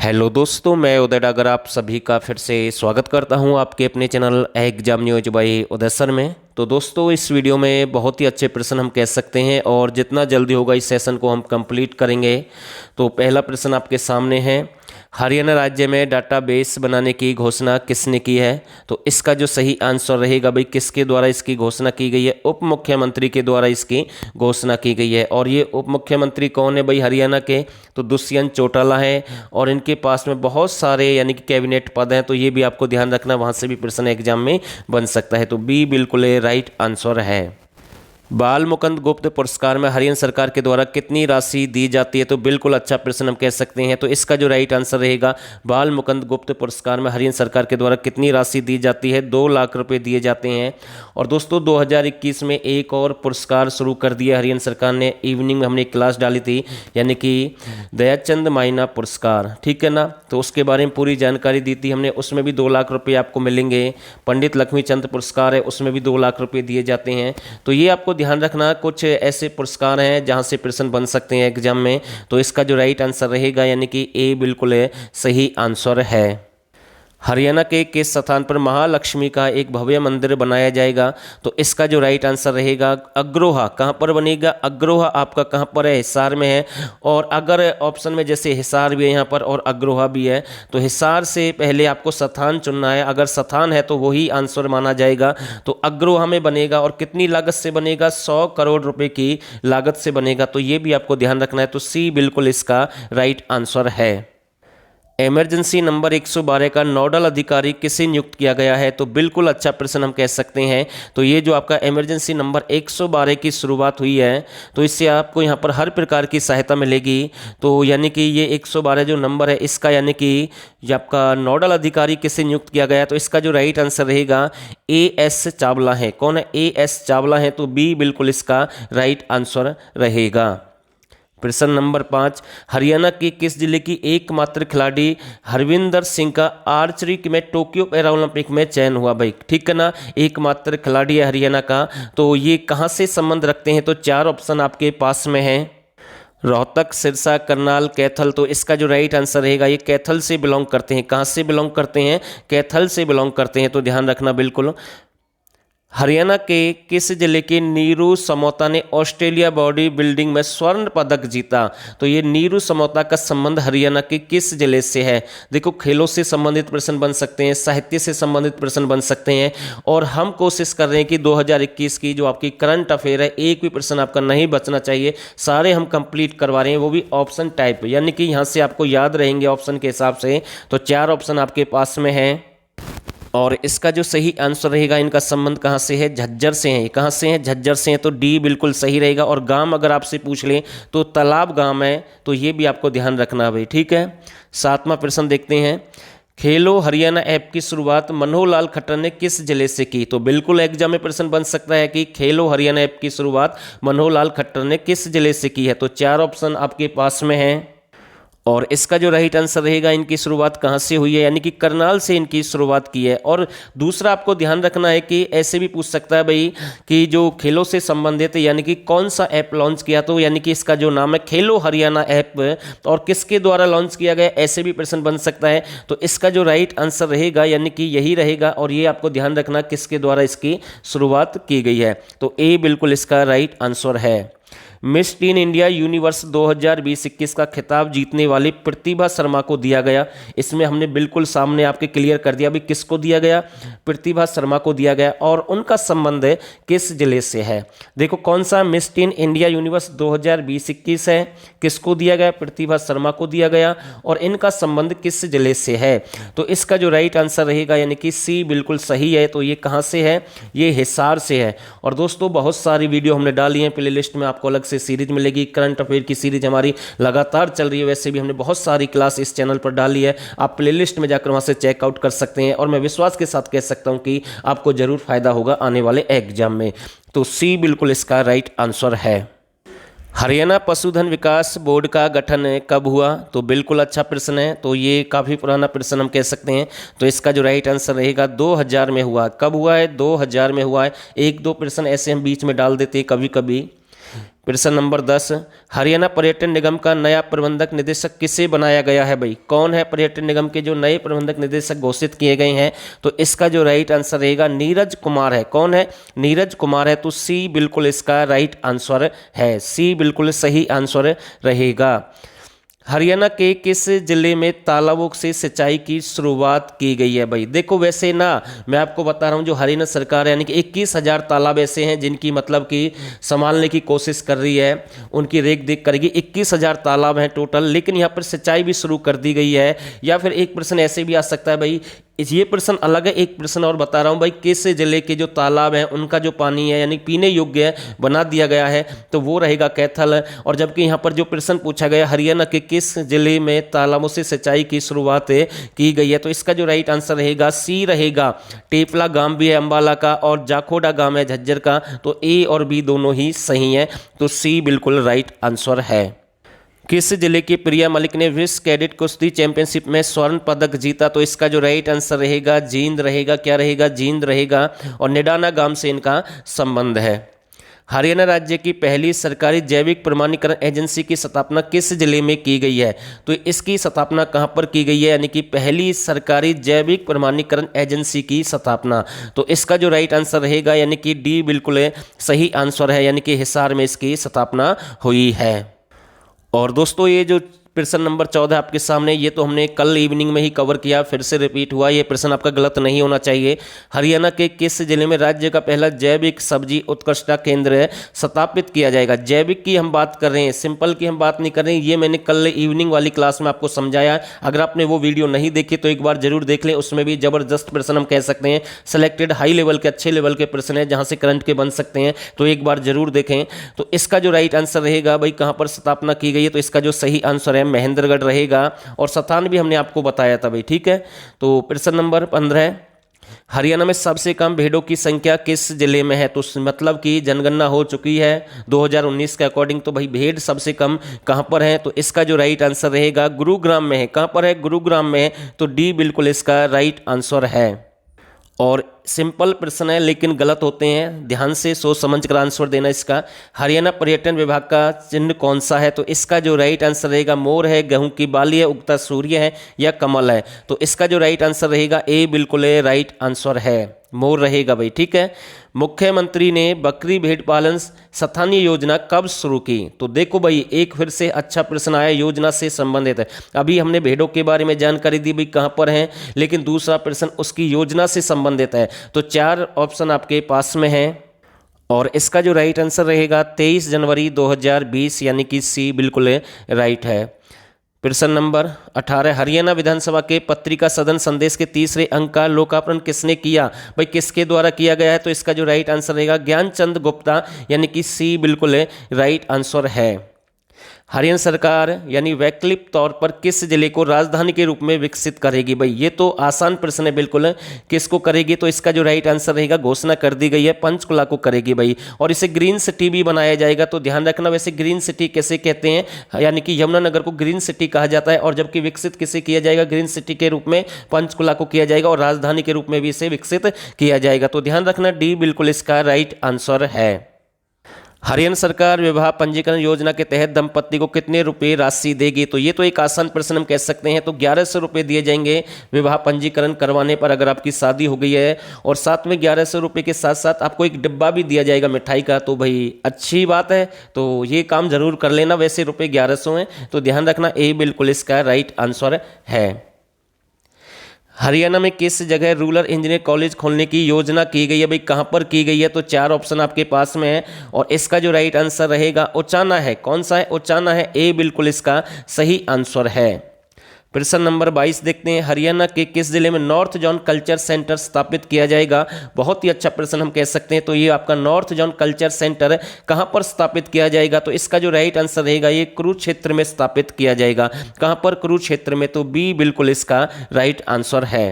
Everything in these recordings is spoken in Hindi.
हेलो दोस्तों, मैं उदय डागर आप सभी का फिर से स्वागत करता हूं आपके अपने चैनल एग्जाम न्यूज बाय उदय सर में। तो दोस्तों, इस वीडियो में बहुत ही अच्छे प्रश्न हम कह सकते हैं और जितना जल्दी होगा इस सेशन को हम कंप्लीट करेंगे। तो पहला प्रश्न आपके सामने है, हरियाणा राज्य में डाटाबेस बनाने की घोषणा किसने की है? तो इसका जो सही आंसर रहेगा भाई, किसके द्वारा इसकी घोषणा की गई है? उप मुख्यमंत्री के द्वारा इसकी घोषणा की गई है। और ये उप मुख्यमंत्री कौन है भाई हरियाणा के? तो दुष्यंत चौटाला है और इनके पास में बहुत सारे यानी कि कैबिनेट पद हैं, तो ये भी आपको ध्यान रखना, वहाँ से भी प्रश्न एग्जाम में बन सकता है। तो बी बिल्कुल राइट आंसर है। बाल मुकुंद गुप्त पुरस्कार में हरियाणा सरकार के द्वारा कितनी राशि दी जाती है? तो बिल्कुल अच्छा प्रश्न हम कह सकते हैं। तो इसका जो राइट आंसर रहेगा, बाल मुकुंद गुप्त पुरस्कार में हरियाणा सरकार के द्वारा कितनी राशि दी जाती है? 2 लाख रुपए दिए जाते हैं। और दोस्तों, 2021 में एक और पुरस्कार शुरू कर दिया हरियाणा सरकार ने। इवनिंग में हमने एक क्लास डाली थी, यानी कि दयाचंद माइना पुरस्कार, ठीक है ना। तो उसके बारे में पूरी जानकारी दी थी हमने, उसमें भी 2 लाख रुपये आपको मिलेंगे। पंडित लक्ष्मीचंद पुरस्कार है, उसमें भी 2 लाख रुपये दिए जाते हैं। तो ये आपको ध्यान रखना, कुछ ऐसे पुरस्कार हैं जहां से प्रश्न बन सकते हैं एग्जाम में। तो इसका जो राइट आंसर रहेगा, यानी कि ए बिल्कुल सही आंसर है। हरियाणा के किस स्थान पर महालक्ष्मी का एक भव्य मंदिर बनाया जाएगा? तो इसका जो राइट आंसर रहेगा, अग्रोहा। कहाँ पर बनेगा? अग्रोहा आपका कहाँ पर है? हिसार में है। और अगर ऑप्शन में जैसे हिसार भी है यहाँ पर और अग्रोहा भी है, तो हिसार से पहले आपको स्थान चुनना है। अगर स्थान है तो वही आंसर माना जाएगा। तो अग्रोहा में बनेगा और कितनी लागत से बनेगा? 100 करोड़ रुपए की लागत से बनेगा। तो ये भी आपको ध्यान रखना है। तो सी बिल्कुल इसका राइट आंसर है। इमरजेंसी नंबर 112 का नोडल अधिकारी किसे नियुक्त किया गया है? तो बिल्कुल अच्छा प्रश्न हम कह सकते हैं। तो ये जो आपका इमरजेंसी नंबर 112 की शुरुआत हुई है, तो इससे आपको यहाँ पर हर प्रकार की सहायता मिलेगी। तो यानी कि ये 112 जो नंबर है इसका, यानी कि ये आपका नोडल अधिकारी किसे नियुक्त किया गया? तो इसका जो राइट आंसर रहेगा, एएस चावला है। कौन है? एएस चावला है। तो बी बिल्कुल इसका राइट आंसर रहेगा। प्रश्न नंबर 5, हरियाणा के किस जिले की एकमात्र खिलाड़ी हरविंदर सिंह का आर्चरी में टोक्यो पैरा ओलंपिक में चयन हुआ? भाई ठीक है ना, एकमात्र खिलाड़ी है हरियाणा का। तो ये कहाँ से संबंध रखते हैं? तो 4 ऑप्शन आपके पास में है, रोहतक, सिरसा, करनाल, कैथल। तो इसका जो राइट आंसर रहेगा, ये कैथल से बिलोंग करते हैं। कहाँ से बिलोंग करते हैं? कैथल से बिलोंग करते हैं। तो ध्यान रखना बिल्कुल। हरियाणा के किस जिले के नीरू समौता ने ऑस्ट्रेलिया बॉडी बिल्डिंग में स्वर्ण पदक जीता? तो ये नीरू समौता का संबंध हरियाणा के किस जिले से है? देखो, खेलों से संबंधित प्रश्न बन सकते हैं, साहित्य से संबंधित प्रश्न बन सकते हैं। और हम कोशिश कर रहे हैं कि 2021 की जो आपकी करंट अफेयर है, एक भी प्रश्न आपका नहीं बचना चाहिए। सारे हम कंप्लीट करवा रहे हैं, वो भी ऑप्शन टाइप, यानी कि यहाँ से आपको याद रहेंगे ऑप्शन के हिसाब से। तो 4 ऑप्शन आपके पास में है और इसका जो सही आंसर रहेगा, इनका संबंध कहाँ से है? झज्जर से है। कहाँ से है? झज्जर से है। तो डी बिल्कुल सही रहेगा। और गांव अगर आपसे पूछ लें तो तालाब गांव है। तो ये भी आपको ध्यान रखना भाई, ठीक है। 7वां प्रश्न देखते हैं, खेलो हरियाणा ऐप की शुरुआत मनोहर लाल खट्टर ने किस जिले से की? तो बिल्कुल एग्जाम में प्रश्न बन सकता है कि खेलो हरियाणा ऐप की शुरुआत मनोहर लाल खट्टर ने किस जिले से की है? तो 4 ऑप्शन आपके पास में है और इसका जो राइट आंसर रहेगा, इनकी शुरुआत कहाँ से हुई है? यानी कि करनाल से इनकी शुरुआत की है। और दूसरा आपको ध्यान रखना है कि ऐसे भी पूछ सकता है भाई कि जो खेलों से संबंधित यानी कि कौन सा ऐप लॉन्च किया? तो यानी कि इसका जो नाम है खेलो हरियाणा ऐप, और किसके द्वारा लॉन्च किया गया, ऐसे भी प्रश्न बन सकता है। तो इसका जो राइट आंसर रहेगा, यानी कि यही रहेगा। और ये आपको ध्यान रखना किसके द्वारा इसकी शुरुआत की गई है। तो ए बिल्कुल इसका राइट आंसर है। मिस टीन इंडिया यूनिवर्स 2020-21 का खिताब जीतने वाली प्रतिभा शर्मा को दिया गया। इसमें हमने बिल्कुल सामने आपके क्लियर कर दिया भी किसको दिया गया? प्रतिभा शर्मा को दिया गया। और उनका संबंध किस जिले से है? देखो, कौन सा मिस टीन इंडिया यूनिवर्स 2020-21 है, किसको दिया गया? प्रतिभा शर्मा को दिया गया। और इनका संबंध किस जिले से है? तो इसका जो राइट आंसर रहेगा, यानी कि सी बिल्कुल सही है। तो ये कहाँ से है? ये हिसार से है। और दोस्तों, बहुत सारी वीडियो हमने डाली हैं, प्ले लिस्ट में आपको अलग से सीरीज मिलेगी। करंट अफेयर की सीरीज हमारी लगातार चल रही है। वैसे भी हमने बहुत सारी क्लास इस चैनल पर डाली है, आप प्लेलिस्ट में जाकर वहां से चेकआउट कर सकते हैं। और मैं विश्वास के साथ कह सकता हूं कि आपको जरूर फायदा होगा आने वाले एग्जाम में। तो सी बिल्कुल इसका राइट आंसर है। हरियाणा पशुधन विकास बोर्ड का गठन कब हुआ? तो बिल्कुल अच्छा प्रश्न है। तो ये काफ़ी पुराना प्रश्न हम कह सकते हैं। तो इसका जो राइट आंसर रहेगा, 2000 में हुआ। कब हुआ है? 2000 में हुआ है। 1-2 प्रश्न ऐसे हम बीच में डाल देते हैं कभी कभी। प्रश्न नंबर 10, हरियाणा पर्यटन निगम का नया प्रबंधक निदेशक किसे बनाया गया है भाई? कौन है पर्यटन निगम के जो नए प्रबंधक निदेशक घोषित किए गए हैं? तो इसका जो राइट आंसर रहेगा नीरज कुमार है। कौन है? नीरज कुमार है। तो सी बिल्कुल इसका राइट आंसर है। सी बिल्कुल सही आंसर रहेगा। हरियाणा के किस जिले में तालाबों से सिंचाई की शुरुआत की गई है भाई? देखो वैसे ना, मैं आपको बता रहा हूँ, जो हरियाणा सरकार है यानी कि 21,000 तालाब ऐसे हैं जिनकी मतलब कि संभालने की कोशिश कर रही है, उनकी रेख देख करेगी। 21,000 तालाब हैं टोटल, लेकिन यहाँ पर सिंचाई भी शुरू कर दी गई है। या फिर एक प्रश्न ऐसे भी आ सकता है भाई, ये प्रश्न अलग है, एक प्रश्न और बता रहा हूँ भाई, किस जिले के जो तालाब हैं उनका जो पानी है यानी पीने योग्य बना दिया गया है, तो वो रहेगा कैथल। और जबकि यहाँ पर जो प्रश्न पूछा गया, हरियाणा के किस जिले में तालाबों से सिंचाई की शुरुआत की गई है, तो इसका जो राइट आंसर रहेगा सी रहेगा। टेपला गांव भी है अम्बाला का और जाखोड़ा गांव है झज्जर का। तो ए और बी दोनों ही सही हैं। तो सी बिल्कुल राइट आंसर है। किस जिले की प्रिया मलिक ने विश्व कैडेट कुश्ती चैंपियनशिप में स्वर्ण पदक जीता? तो इसका जो राइट आंसर रहेगा जींद रहेगा। क्या रहेगा? जींद रहेगा। और निडाना गांव से इनका संबंध है। हरियाणा राज्य की पहली सरकारी जैविक प्रमाणीकरण एजेंसी की स्थापना किस जिले में की गई है? तो इसकी स्थापना कहां पर की गई है, यानी कि पहली सरकारी जैविक प्रमाणीकरण एजेंसी की स्थापना? तो इसका जो राइट आंसर रहेगा यानी कि डी बिल्कुल सही आंसर है, यानी कि हिसार में इसकी स्थापना हुई है। और दोस्तों ये जो प्रश्न नंबर 14 आपके सामने, ये तो हमने कल इवनिंग में ही कवर किया, फिर से रिपीट हुआ। ये प्रश्न आपका गलत नहीं होना चाहिए। हरियाणा के किस जिले में राज्य का पहला जैविक सब्जी उत्कृष्टता केंद्र स्थापित किया जाएगा? जैविक की हम बात कर रहे हैं, सिंपल की हम बात नहीं कर रहे हैं। ये मैंने कल इवनिंग वाली क्लास में आपको समझाया। अगर आपने वो वीडियो नहीं देखी तो एक बार जरूर देख लें। उसमें भी जबरदस्त प्रश्न हम कह सकते हैं, सिलेक्टेड हाई लेवल के, अच्छे लेवल के प्रश्न है जहां से करंट के बन सकते हैं। तो एक बार जरूर देखें। तो इसका जो राइट आंसर रहेगा भाई, कहां पर स्थापना की गई है, तो इसका जो सही आंसर है महेंद्रगढ़ रहेगा। और स्थान भी हमने आपको बताया था भाई, ठीक है। तो प्रश्न नंबर 15, हरियाणा में सबसे कम भेड़ों की संख्या किस जिले में है? तो मतलब कि जनगणना हो चुकी है 2019 के अकॉर्डिंग, तो भाई भेड़ सबसे कम कहां पर है? तो इसका जो राइट आंसर रहेगा गुरुग्राम में है। कहां पर है? गुरुग्राम में है। तो डी बिल्कुल इसका राइट आंसर है। और सिंपल प्रश्न है लेकिन गलत होते हैं, ध्यान से सोच समझ कर आंसर देना इसका। हरियाणा पर्यटन विभाग का चिन्ह कौन सा है? तो इसका जो राइट आंसर रहेगा मोर है, गेहूं की बाली है, उगता सूर्य है या कमल है? तो इसका जो राइट आंसर रहेगा ए बिल्कुल राइट आंसर है, मोर रहेगा भाई, ठीक है। मुख्यमंत्री ने बकरी भेड़ पालन स्थानीय योजना कब शुरू की? तो देखो भाई, एक फिर से अच्छा प्रश्न आया, योजना से संबंधित है। अभी हमने भेड़ों के बारे में जानकारी दी भाई कहां पर हैं, लेकिन दूसरा प्रश्न उसकी योजना से संबंधित है। तो 4 ऑप्शन आपके पास में है और इसका जो राइट आंसर रहेगा 23 जनवरी 2020, यानी कि सी बिल्कुल राइट है। प्रश्न नंबर 18, हरियाणा विधानसभा के पत्रिका सदन संदेश के तीसरे अंक का लोकार्पण किसने किया? भाई किसके द्वारा किया गया है? तो इसका जो राइट आंसर रहेगा ज्ञानचंद गुप्ता, यानी कि सी बिल्कुल राइट आंसर है। हरियाणा सरकार यानी वैकल्पिक तौर पर किस जिले को राजधानी के रूप में विकसित करेगी? भाई ये तो आसान प्रश्न है बिल्कुल, किसको करेगी? तो इसका जो राइट आंसर रहेगा, घोषणा कर दी गई है, पंचकुला को करेगी भाई। और इसे ग्रीन सिटी भी बनाया जाएगा। तो ध्यान रखना, वैसे ग्रीन सिटी कैसे कहते हैं, यानी कि यमुनानगर को ग्रीन सिटी कहा जाता है, और जबकि विकसित किसे किया जाएगा? ग्रीन सिटी के रूप में पंचकुला को किया जाएगा, और राजधानी के रूप में भी इसे विकसित किया जाएगा। तो ध्यान रखना, डी बिल्कुल इसका राइट आंसर है। हरियाणा सरकार विवाह पंजीकरण योजना के तहत दंपत्ति को कितने रुपए राशि देगी? तो ये तो एक आसान प्रश्न हम कह सकते हैं। तो 1100 रुपये दिए जाएंगे विवाह पंजीकरण करवाने पर, अगर आपकी शादी हो गई है, और साथ में 1100 रुपये के साथ साथ आपको एक डिब्बा भी दिया जाएगा मिठाई का। तो भाई अच्छी बात है, तो ये काम जरूर कर लेना। वैसे रुपये 1100 हैं, तो ध्यान रखना, ए बिल्कुल इसका राइट आंसर है। हरियाणा में किस जगह रूरल इंजीनियर कॉलेज खोलने की योजना की गई है? भाई कहां पर की गई है? तो 4 ऑप्शन आपके पास में है, और इसका जो राइट आंसर रहेगा उचाना है। कौन सा है? उचाना है, ए बिल्कुल इसका सही आंसर है। प्रश्न नंबर 22 देखते हैं, हरियाणा के किस जिले में नॉर्थ जोन कल्चर सेंटर स्थापित किया जाएगा? बहुत ही अच्छा प्रश्न हम कह सकते हैं। तो ये आपका नॉर्थ जोन कल्चर सेंटर कहां पर स्थापित किया जाएगा? तो इसका जो राइट आंसर रहेगा, ये कुरुक्षेत्र में स्थापित किया जाएगा। कहां पर? कुरुक्षेत्र में। तो बी बिल्कुल इसका राइट आंसर है।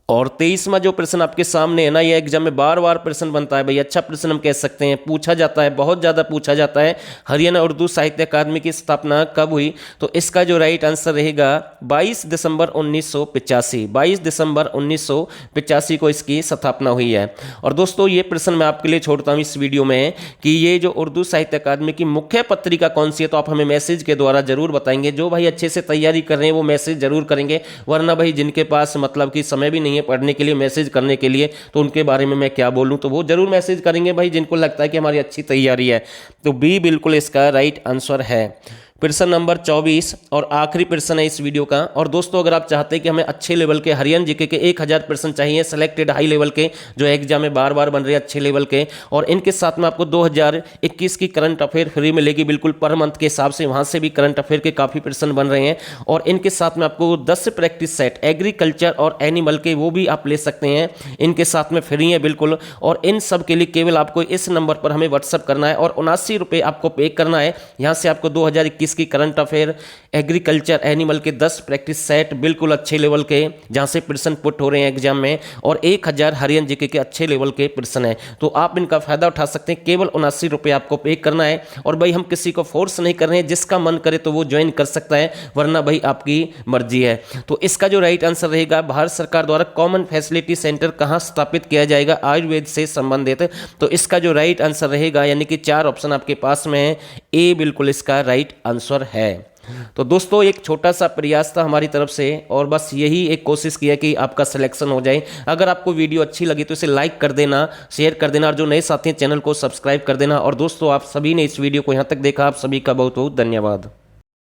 और 23वां जो प्रश्न आपके सामने है ना, ये एग्जाम में बार बार प्रश्न बनता है भाई, अच्छा प्रश्न हम कह सकते हैं, पूछा जाता है, बहुत ज़्यादा पूछा जाता है। हरियाणा उर्दू साहित्य अकादमी की स्थापना कब हुई? तो इसका जो राइट आंसर रहेगा 22 दिसंबर 1985। 22 दिसंबर 1985 को इसकी स्थापना हुई है। और दोस्तों ये प्रश्न मैं आपके लिए छोड़ता हूँ इस वीडियो में कि ये जो उर्दू साहित्य अकादमी की मुख्य पत्रिका कौन सी है, तो आप हमें मैसेज के द्वारा जरूर बताएंगे। जो भाई अच्छे से तैयारी कर रहे हैं वो मैसेज जरूर करेंगे, वरना भाई जिनके पास मतलब कि समय भी नहीं है पढ़ने के लिए, मैसेज करने के लिए, तो उनके बारे में मैं क्या बोलूं, तो वो जरूर मैसेज करेंगे भाई जिनको लगता है कि हमारी अच्छी तैयारी है। तो बी बिल्कुल इसका राइट आंसर है। प्रश्न नंबर 24 और आखिरी प्रश्न है इस वीडियो का। और दोस्तों अगर आप चाहते हैं कि हमें अच्छे लेवल के हरियाणा जीके के 1000 प्रश्न चाहिए, सेलेक्टेड हाई लेवल के जो एग्जाम में बार बार बन रहे हैं अच्छे लेवल के, और इनके साथ में आपको 2021 की करंट अफेयर फ्री मिलेगी बिल्कुल पर मंथ के हिसाब से, वहाँ से भी करंट अफेयर के काफ़ी प्रश्न बन रहे हैं। और इनके साथ में आपको 10 प्रैक्टिस सेट एग्रीकल्चर और एनिमल के वो भी आप ले सकते हैं, इनके साथ में फ्री है बिल्कुल। और इन सब के लिए केवल आपको इस नंबर पर हमें व्हाट्सअप करना है और 79 रुपये आपको पे करना है। यहाँ से आपको 2021 की करंट अफेयर, एग्रीकल्चर, एनिमल के 10 प्रैक्टिस सेट बिल्कुल अच्छे लेवल के जहां से प्रश्न पुट हो रहे हैं एग्जाम में, और 1000 हरियाणा जीके के अच्छे लेवल के प्रश्न है। तो आप इनका फायदा उठा सकते हैं, केवल 79 रुपये आपको पे करना है। और भाई हम किसी को फोर्स नहीं कर रहे हैं, जिसका मन करे तो वो ज्वाइन कर सकता है, वरना भाई आपकी मर्जी है। तो इसका जो राइट आंसर रहेगा, भारत सरकार द्वारा कॉमन फैसिलिटी सेंटर कहां स्थापित किया जाएगा आयुर्वेद से संबंधित? तो इसका जो राइट आंसर रहेगा, यानी कि 4 ऑप्शन आपके पास में है, ए बिल्कुल इसका राइट आंसर है। तो दोस्तों एक छोटा सा प्रयास था हमारी तरफ से, और बस यही एक कोशिश की है कि आपका सिलेक्शन हो जाए। अगर आपको वीडियो अच्छी लगी तो इसे लाइक कर देना, शेयर कर देना, और जो नए साथी हैं चैनल को सब्सक्राइब कर देना। और दोस्तों आप सभी ने इस वीडियो को यहाँ तक देखा, आप सभी का बहुत बहुत धन्यवाद।